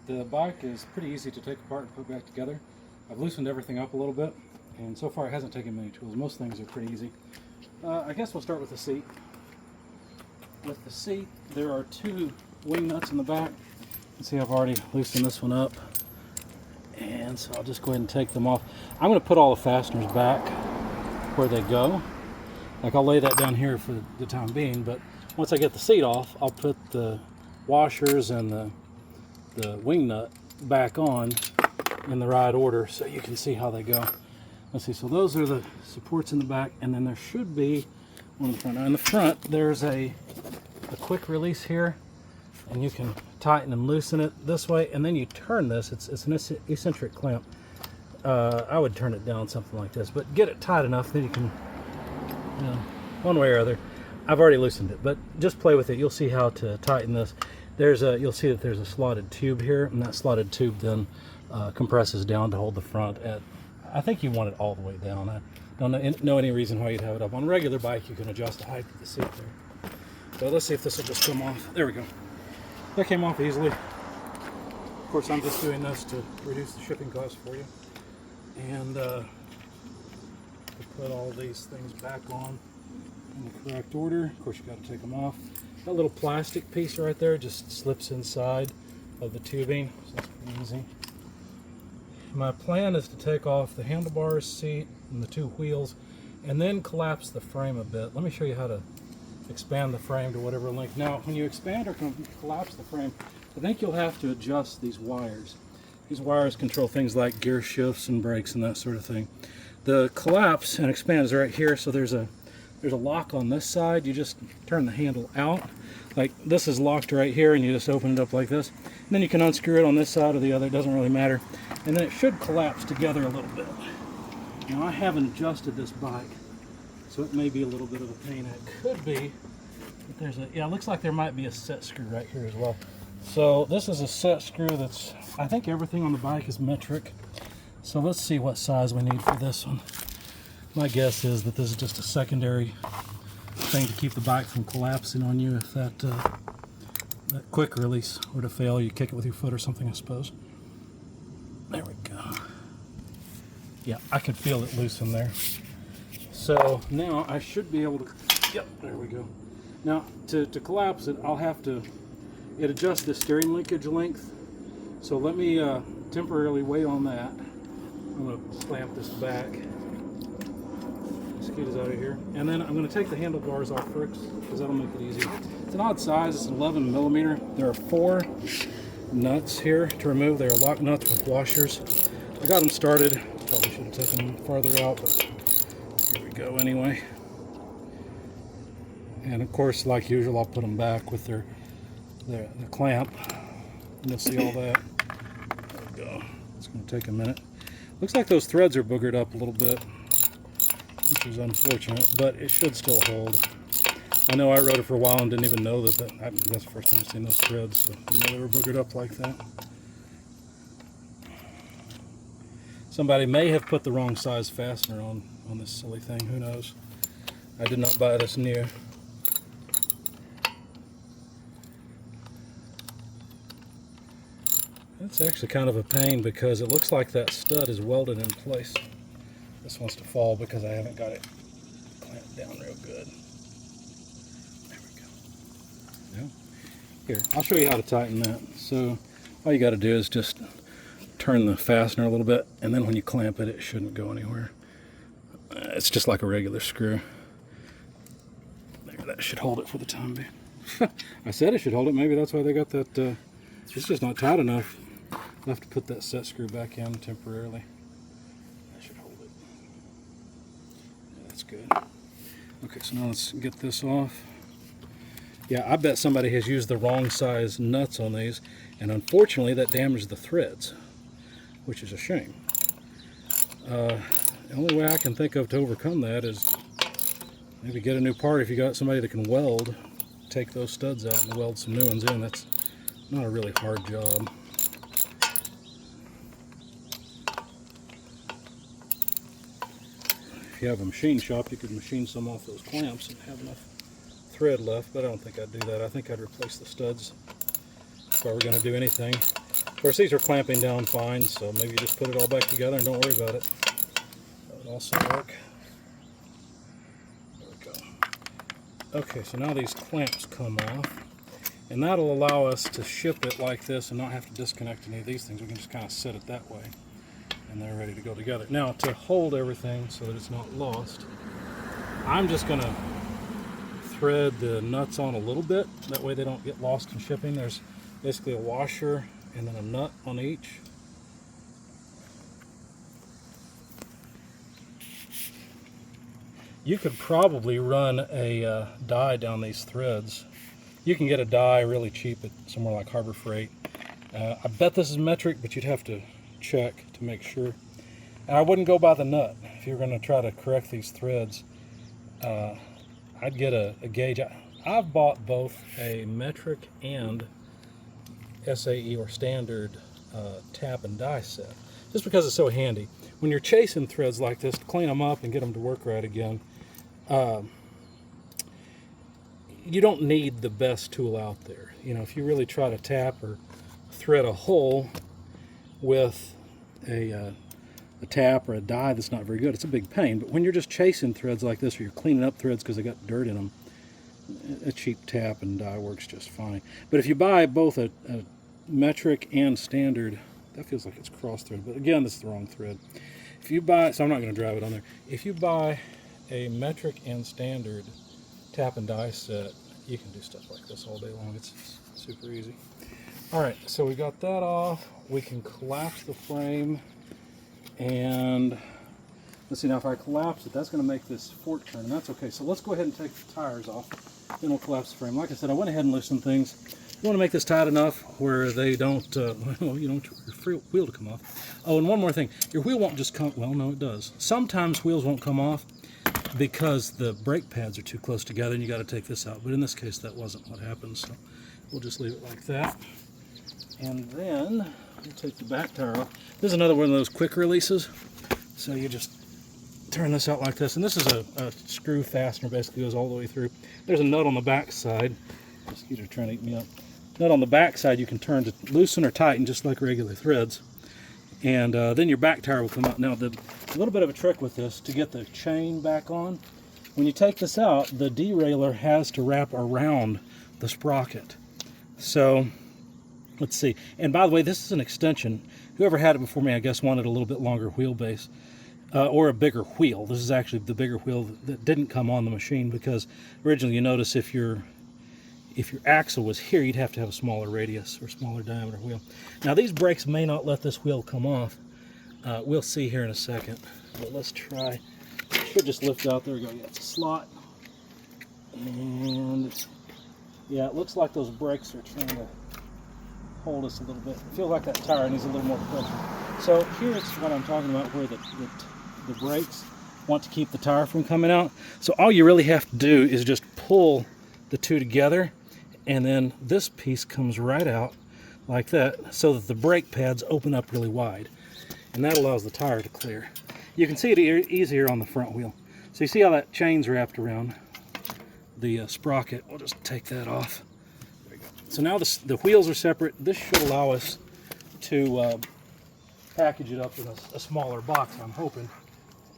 The bike is pretty easy to take apart and put back together. I've loosened everything up a little bit, and so far it hasn't taken many tools. Most things are pretty easy. I guess we'll start with the seat. With the seat, there are two wing nuts in the back. You can see I've already loosened this one up, and so I'll just go ahead and take them off. I'm going to put all the fasteners back where they go. Like, I'll lay that down here for the time being, but once I get the seat off, I'll put the washers and the wing nut back on in the right order so you can see how they go. Let's see, so those are the supports in the back, and then there should be one in the front. Now in the front, there's a quick release here, and you can tighten and loosen it this way, and then you turn this. It's an eccentric clamp. I would turn it down something like this, but get it tight enough, then you can, you know, one way or other. I've already loosened it, but just play with it. You'll see how to tighten this. You'll see that there's a slotted tube here, and that slotted tube then compresses down to hold the front at, I think you want it all the way down. I don't know any reason why you'd have it up. On a regular bike, you can adjust the height of the seat there. So let's see if this will just come off. There we go. That came off easily. Of course, I'm just doing this to reduce the shipping costs for you. And to put all these things back on in the correct order. Of course, you got to take them off. That little plastic piece right there just slips inside of the tubing, so that's pretty easy. My plan is to take off the handlebars, seat, and the two wheels, and then collapse the frame a bit. Let me show you how to expand the frame to whatever length. Now, when you expand or collapse the frame, I think you'll have to adjust these wires. These wires control things like gear shifts and brakes and that sort of thing. The collapse and expand is right here, so there's a lock on this side. You just turn the handle out. Like, this is locked right here, and you just open it up like this. And then you can unscrew it on this side or the other, it doesn't really matter. And then it should collapse together a little bit. Now, I haven't adjusted this bike, so it may be a little bit of a pain. It could be, but yeah, it looks like there might be a set screw right here as well. So this is a set screw that's, I think everything on the bike is metric. So let's see what size we need for this one. My guess is that this is just a secondary thing to keep the bike from collapsing on you if that quick release were to fail. You kick it with your foot or something, I suppose. There we go. Yeah, I could feel it loosen there. So now I should be able to, yep, there we go. Now to collapse it, I'll have to, it adjusts the steering linkage length. So let me temporarily wait on that. I'm going to clamp this back. Mosquitoes out of here. And then I'm going to take the handlebars off first, because that'll make it easy. It's an odd size, it's 11 millimeter. There are 4 nuts here to remove. They are lock nuts with washers. I got them started. Probably should have taken them farther out, but here we go anyway. And of course, like usual, I'll put them back with the clamp. And you'll see all that. There we go. It's going to take a minute. Looks like those threads are boogered up a little bit, which is unfortunate, but it should still hold. I know I rode it for a while and didn't even know that's the first time I've seen those threads, so I didn't know they were boogered up like that. Somebody may have put the wrong size fastener on this silly thing, who knows. I did not buy this new. It's actually kind of a pain because it looks like that stud is welded in place. This wants to fall because I haven't got it clamped down real good. There we go. Yeah. Here, I'll show you how to tighten that. So all you got to do is just turn the fastener a little bit, and then when you clamp it, it shouldn't go anywhere. It's just like a regular screw. There, that should hold it for the time being. I said it should hold it. Maybe that's why they got that. It's just not tight enough. I'll have to put that set screw back in temporarily. That should hold it. Yeah, that's good. Okay, so now let's get this off. Yeah, I bet somebody has used the wrong size nuts on these, and unfortunately that damaged the threads, which is a shame. The only way I can think of to overcome that is maybe get a new part. If you got somebody that can weld, take those studs out and weld some new ones in. That's not a really hard job. If you have a machine shop, you could machine some off those clamps and have enough thread left, but I don't think I'd do that. I think I'd replace the studs if I were going to do anything. Of course, these are clamping down fine, so maybe you just put it all back together and don't worry about it. That would also work. There we go. Okay, so now these clamps come off, and that'll allow us to ship it like this and not have to disconnect any of these things. We can just kind of set it that way, and they're ready to go together. Now, to hold everything so that it's not lost, I'm just going to thread the nuts on a little bit. That way they don't get lost in shipping. There's basically a washer and then a nut on each. You could probably run a die down these threads. You can get a die really cheap at somewhere like Harbor Freight. I bet this is metric, but you'd have to check to make sure. And I wouldn't go by the nut. If you're going to try to correct these threads, I'd get a gauge. I've bought both a metric and SAE or standard tap and die set, just because it's so handy. When you're chasing threads like this, to clean them up and get them to work right again, you don't need the best tool out there. You know, if you really try to tap or thread a hole with a tap or a die that's not very good, it's a big pain. But when you're just chasing threads like this, or you're cleaning up threads because they got dirt in them, a cheap tap and die works just fine. But if you buy both a metric and standard, that feels like it's cross thread, but again, this is the wrong thread. If you buy, so I'm not going to drive it on there. If you buy a metric and standard tap and die set, you can do stuff like this all day long. It's super easy. All right, so we got that off. We can collapse the frame, and let's see, now if I collapse it, that's going to make this fork turn, and that's okay. So let's go ahead and take the tires off, then we'll collapse the frame. Like I said, I went ahead and loosened things. You want to make this tight enough where they don't, well, you don't want your wheel to come off. Oh, and one more thing, your wheel won't just come, well, no, it does. Sometimes wheels won't come off because the brake pads are too close together and you got to take this out. But in this case, that wasn't what happened, so we'll just leave it like that. And then we'll take the back tire off. This is another one of those quick releases. So you just turn this out like this, and this is a screw fastener, basically goes all the way through. There's a nut on the back side. Mosquitoes are trying to eat me up. Nut on the back side you can turn to loosen or tighten just like regular threads, and then your back tire will come out. Now, a little bit of a trick with this to get the chain back on, when you take this out, the derailleur has to wrap around the sprocket. So let's see, and by the way, this is an extension. Whoever had it before me, I guess, wanted a little bit longer wheelbase, or a bigger wheel. This is actually the bigger wheel that didn't come on the machine, because originally, you notice if your axle was here, you'd have to have a smaller radius or smaller diameter wheel. Now, these brakes may not let this wheel come off. We'll see here in a second, but let's try. It should just lift out. There we go. Yeah, it's a slot, and yeah, it looks like those brakes are trying to hold us a little bit. I feel like that tire needs a little more pressure. So here's what I'm talking about, where the brakes want to keep the tire from coming out. So all you really have to do is just pull the two together, and then this piece comes right out like that, so that the brake pads open up really wide, and that allows the tire to clear. You can see it easier on the front wheel. So you see how that chain's wrapped around the sprocket. We'll just take that off. There we go. So now the wheels are separate. This should allow us to package it up in a smaller box, I'm hoping,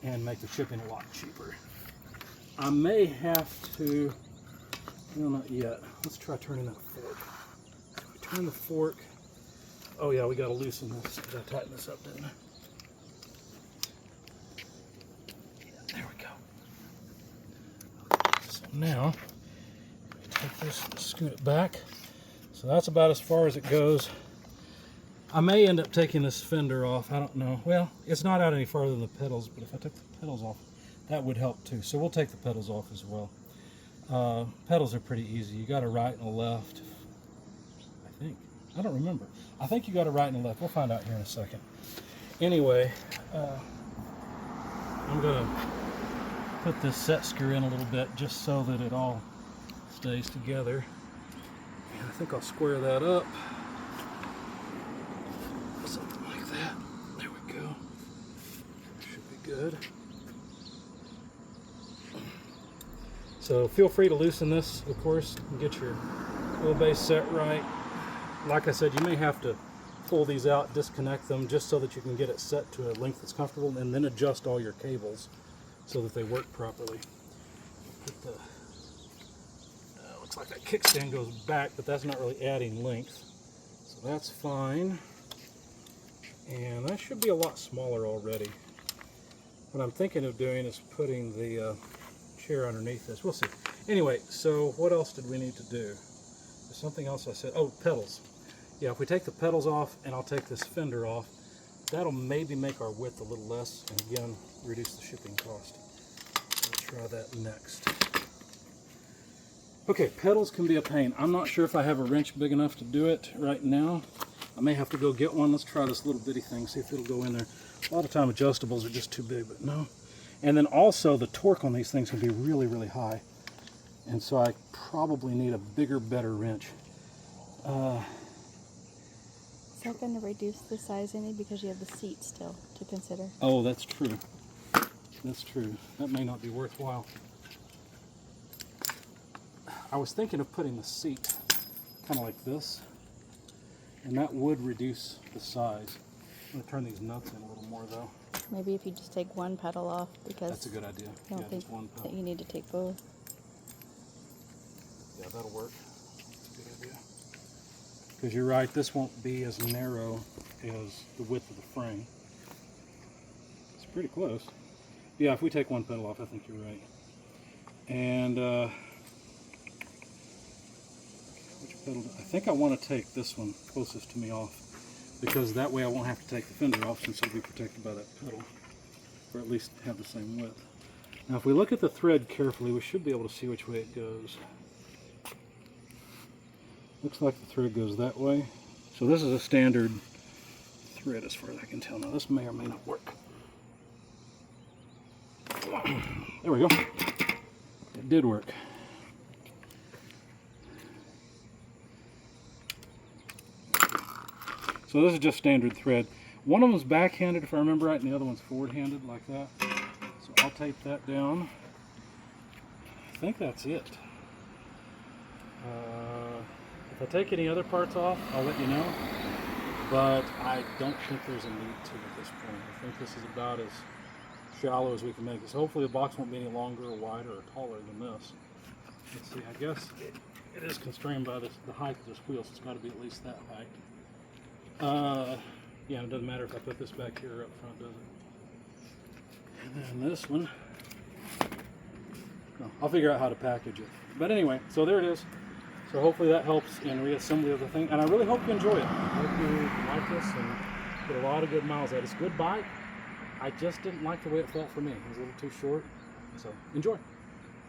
and make the shipping a lot cheaper. I may have to, no, not yet. Let's try turning that fork. Turn the fork. Oh yeah, we got to loosen this. Gotta tighten this up, didn't I? There we go. So now, take this and scoot it back. So that's about as far as it goes. I may end up taking this fender off. I don't know. Well, it's not out any farther than the pedals, but if I took the pedals off, that would help too. So we'll take the pedals off as well. Pedals are pretty easy. You got a right and a left, I think. I don't remember. I think you got a right and a left. We'll find out here in a second. Anyway, I'm going to put this set screw in a little bit just so that it all stays together. And I think I'll square that up. Something like that. There we go. Should be good. So feel free to loosen this, of course, and get your wheelbase set right. Like I said, you may have to pull these out, disconnect them, just so that you can get it set to a length that's comfortable, and then adjust all your cables so that they work properly. Put the, looks like that kickstand goes back, but that's not really adding length. So that's fine. And that should be a lot smaller already. What I'm thinking of doing is putting the chair underneath this. We'll see. Anyway, so what else did we need to do? There's something else I said. Oh, pedals. Yeah, if we take the pedals off and I'll take this fender off, that'll maybe make our width a little less and again reduce the shipping cost. We'll try that next. Okay, pedals can be a pain. I'm not sure if I have a wrench big enough to do it right now. I may have to go get one. Let's try this little bitty thing, see if it'll go in there. A lot of time adjustables are just too big, but no. And then also the torque on these things can be really, really high. And so I probably need a bigger, better wrench. Is that going to reduce the size any because you have the seat still to consider? Oh, that's true. That's true. That may not be worthwhile. I was thinking of putting the seat kind of like this, and that would reduce the size. I'm going to turn these nuts in a little more though. Maybe if you just take one pedal off, because that's a good idea. I don't think that you need to take both. Yeah, that'll work. That's a good idea. Because you're right, this won't be as narrow as the width of the frame. It's pretty close. Yeah, if we take one pedal off, I think you're right. And which pedal? I think I want to take this one closest to me off, because that way I won't have to take the fender off, since it'll be protected by that pedal, or at least have the same width. Now if we look at the thread carefully, we should be able to see which way it goes. Looks like the thread goes that way. So this is a standard thread as far as I can tell. Now this may or may not work. There we go. It did work. So this is just standard thread. One of them's backhanded if I remember right, and the other one's forward-handed like that. So I'll tape that down. I think that's it. If I take any other parts off, I'll let you know, but I don't think there's a need to at this point. I think this is about as shallow as we can make it. So hopefully the box won't be any longer or wider or taller than this. Let's see, I guess it is constrained by the height of this wheel, so it's got to be at least that height. Yeah, it doesn't matter if I put this back here or up front, does it? And then this one, no, I'll figure out how to package it. But anyway, so there it is. So hopefully that helps in reassembly of the thing, and I really hope you enjoy it. I hope you like this and get a lot of good miles out of it. It's a good bike. I just didn't like the way it felt for me. It was a little too short. So enjoy.